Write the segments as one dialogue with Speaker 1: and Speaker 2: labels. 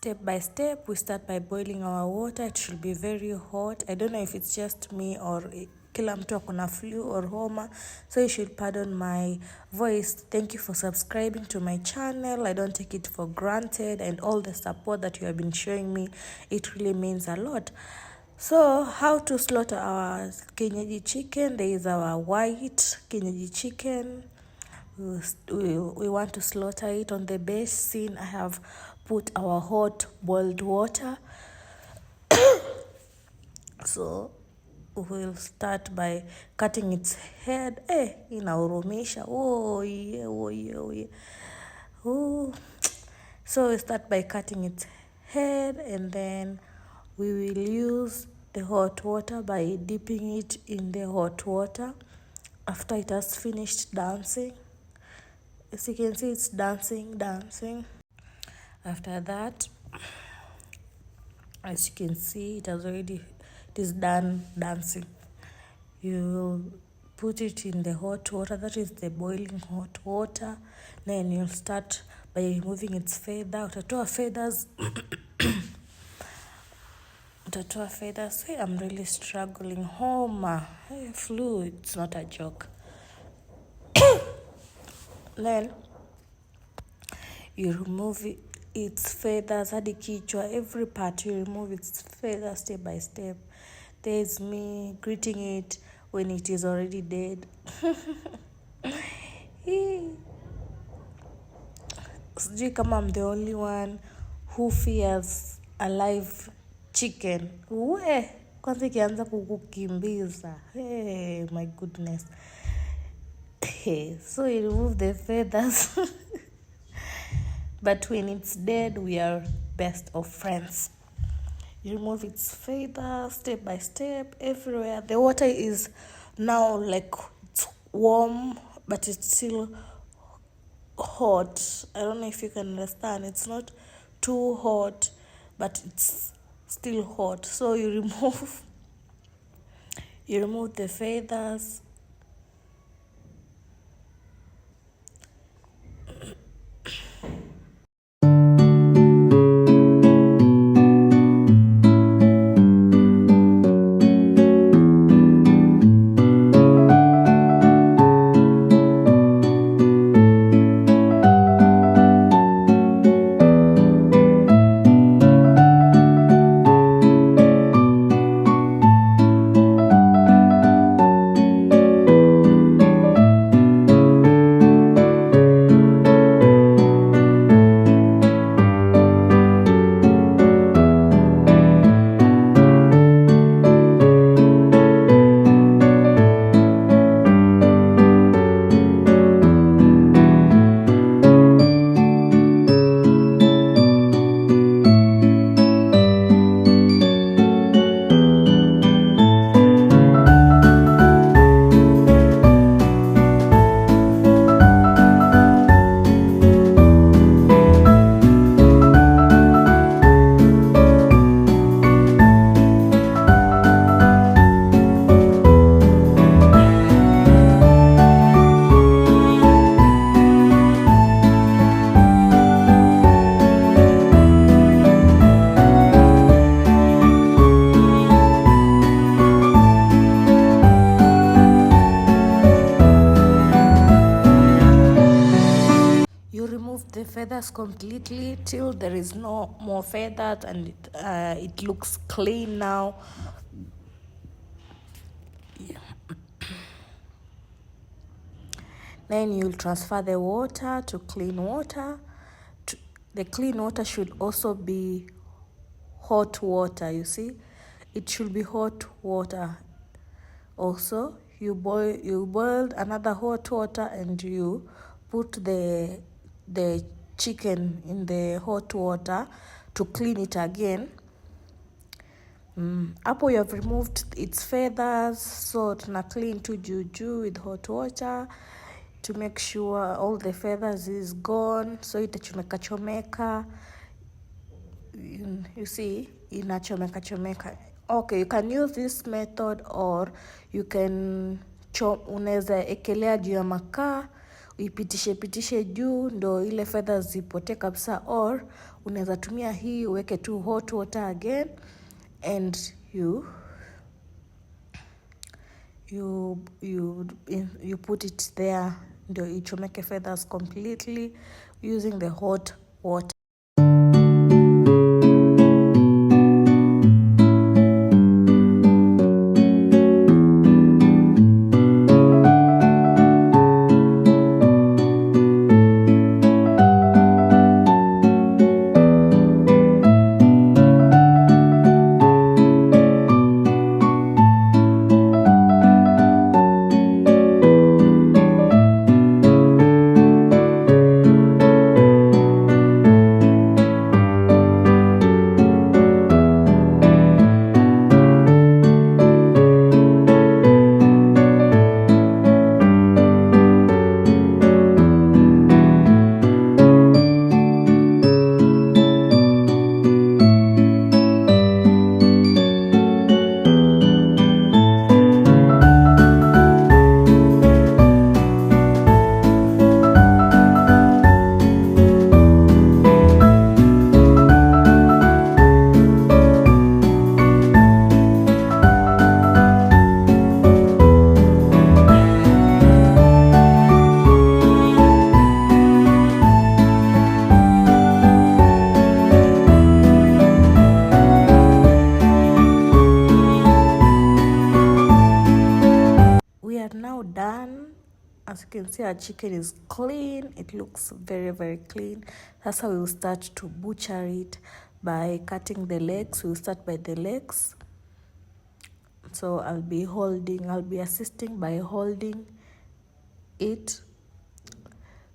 Speaker 1: Step by step, we start by boiling our water. It should be very hot. I don't know if it's just me or kila mtu akona flu or homa, so you should pardon my voice. Thank you for subscribing to my channel. I don't take it for granted, and all the support that you have been showing me, it really means a lot. So how to slaughter our Kienyeji chicken? There is our white Kienyeji chicken. We want to slaughter it. On the basin I have put our hot boiled water. So we'll start by cutting its head. Inaurumisha. Oh yeah. So we start by cutting its head, and then we will use the hot water by dipping it in the hot water after it has finished dancing. As you can see, it's dancing. After that, as you can see, it is done dancing. You will put it in the hot water, that is the boiling hot water. Then you'll start by removing its feather. Utatoa feathers. Hey, I'm really struggling. Homa. Hey, flu, it's not a joke. Then you remove its feathers, hadi kichwa, every part you remove its feathers step by step. There's me greeting it when it is already dead. Sijui kama I'm the only one who fears a live chicken. Kwanza ikianza kukukimbiza. Hey, my goodness. So you remove the feathers. But when it's dead, we are best of friends. You remove its feathers step by step everywhere. The water is now like it's warm, but it's still hot. I don't know if you can understand. It's not too hot, but it's still hot. So you remove the feathers. The feathers completely till there is no more feathers, and it looks clean now. Then you'll transfer the water to clean water. The clean water should also be hot water. You see, it should be hot water. Also, you boiled another hot water, and you put the chicken in the hot water to clean it again. Hapo you have removed its feathers, so tuna clean to juju with hot water to make sure all the feathers is gone. So itachomeka. You see, inachomeka. Okay, you can use this method, or you can unaweza ekelea juu ya makaa ipitishe juu ndo ile feathers zipote kabisa, or unaweza tumia hii uweke tu hot water again and you put it there ndio ichomeke feathers completely using the hot water. Done. As you can see, our chicken is clean. It looks very, very clean. That's how we'll start to butcher it by cutting the legs. We'll start by the legs. So I'll be assisting by holding it.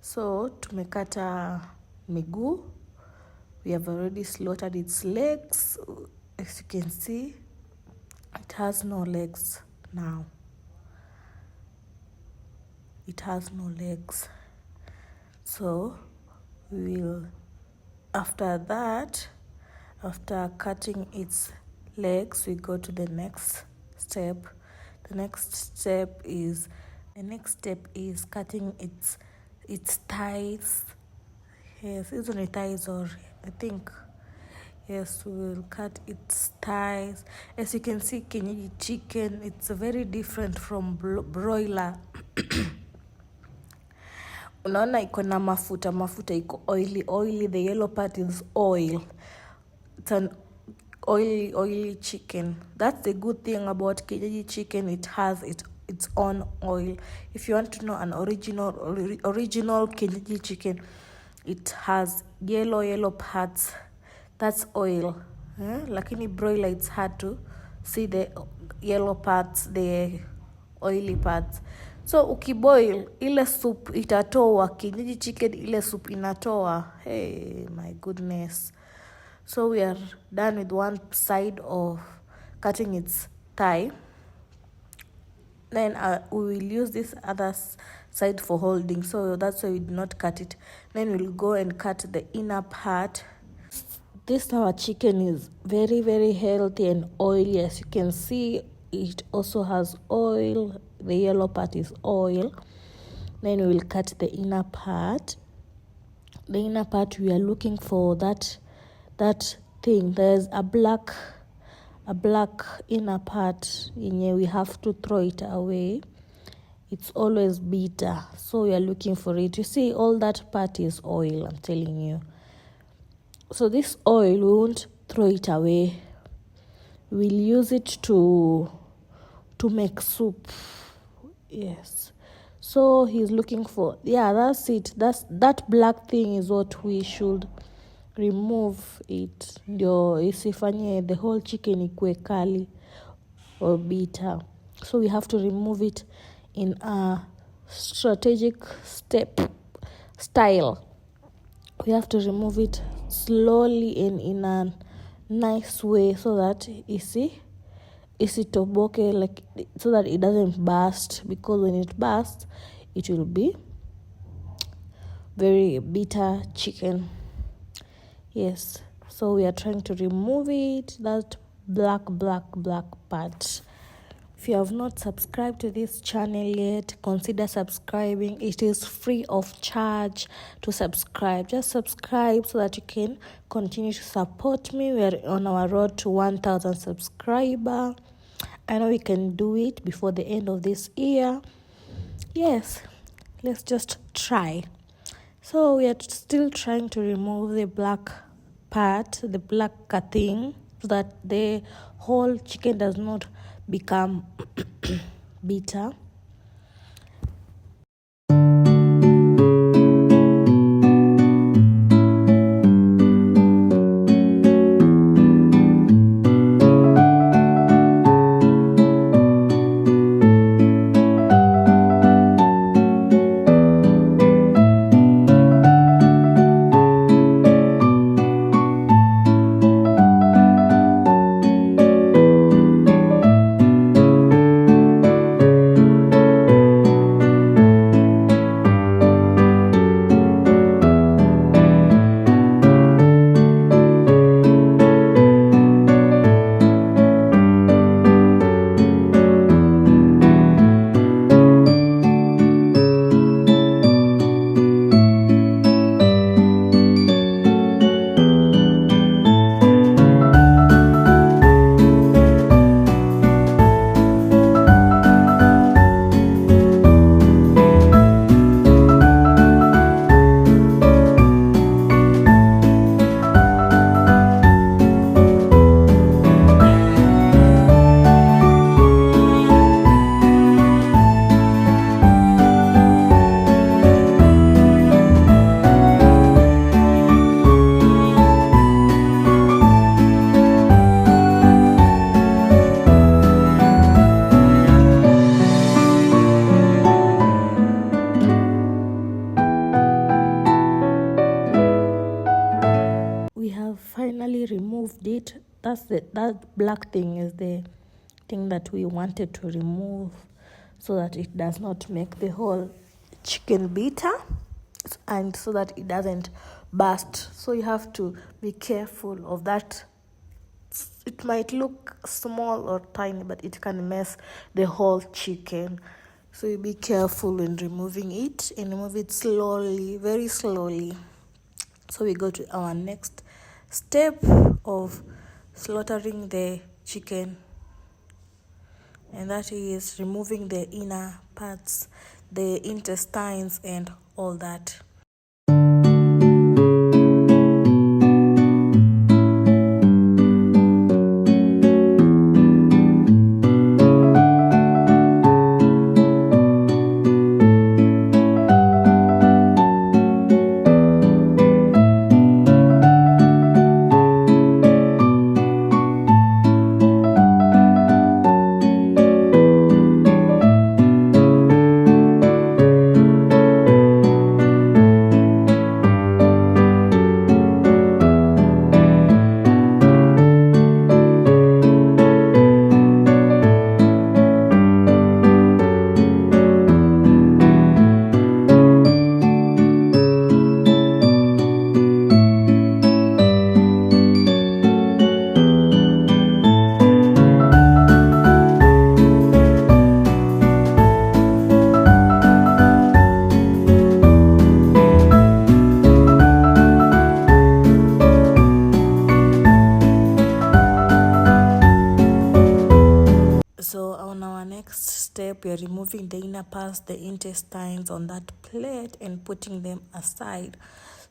Speaker 1: So tumekata miguu. We have already slaughtered its legs. As you can see, it has no legs now. It has no legs. So we will, after that, after cutting its legs, we go to the next step. The next step is cutting its thighs. Yes, it's only thighs, or I think, yes, we will cut its thighs. As you can see, Kienyeji chicken, it's very different from broiler. Unaona iko na mafuta iko oily. The yellow part is oil. It's an oily chicken. That's the good thing about Kienyeji chicken. It has its own oil. If you want to know an original Kienyeji chicken, it has yellow parts. That's oil. Lakini broiler, it's hard to see the yellow parts, the oily parts. So ukiboil ile soup itatoa. Kienyeji chicken ile soup inatoa. Hey, my goodness. So we are done with one side of cutting its thigh. Then we will use this other side for holding. So that's why we did not cut it. Then we'll go and cut the inner part. This our chicken is very, very healthy and oily. As you can see, it also has oil. The yellow part is oil. Then we will cut the inner part. The inner part, we are looking for that thing. There's a black inner part. We have to throw it away. It's always bitter, so we are looking for it. You see, all that part is oil, I'm telling you. So this oil, we won't throw it away. We'll use it to make soup. Yes. So he's looking for, that's it. That black thing is what we should remove it. Ndio isifanye the whole chicken ikue kali or bitter. So we have to remove it in a strategic style. We have to remove it slowly and in a nice way so that isitoboke, like, so that it doesn't burst, because when it bursts it will be very bitter chicken. Yes, so we are trying to remove it, that black part. If you have not subscribed to this channel yet, consider subscribing. It is free of charge to subscribe. Just subscribe so that you can continue to support me. We are on our road to 1,000 subscribers. I know we can do it before the end of this year. Yes, let's just try. So we are still trying to remove the black part, the black thing, so that the whole chicken does not become bitter. We have finally removed it. That black thing is the thing that we wanted to remove so that it does not make the whole chicken bitter and so that it doesn't burst. So you have to be careful of that. It might look small or tiny, but it can mess the whole chicken. So you be careful when removing it and remove it slowly, very slowly. So we go to our next step of slaughtering the chicken, and that is removing the inner parts, the intestines and all that. So on our next step, we are removing the inner parts, the intestines on that plate and putting them aside.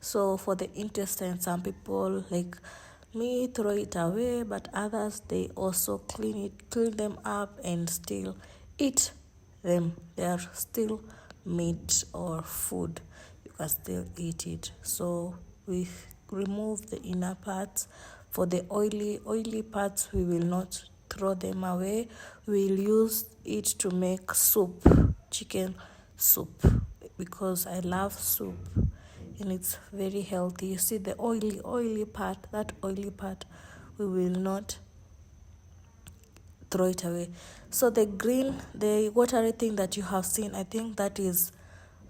Speaker 1: So for the intestines, some people like me throw it away, but others, they also clean them up and still eat them. They are still meat or food. You can still eat it. So we remove the inner parts. For the oily parts, we will not throw them away. We'll use it to make soup, chicken soup, because I love soup and it's very healthy. You see the oily part, that oily part, we will not throw it away. So the green, the watery thing that you have seen, I think that is,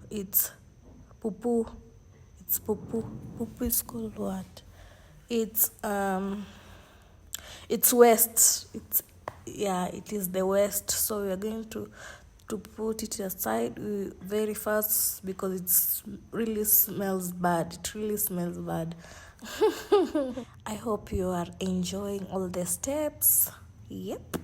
Speaker 1: it's poo. It's poo. Poo is called what? It's waste. yeah, it is the waste. So we are going to put it aside very fast because it's really smells bad. It really smells bad. I hope you are enjoying all the steps. Yep.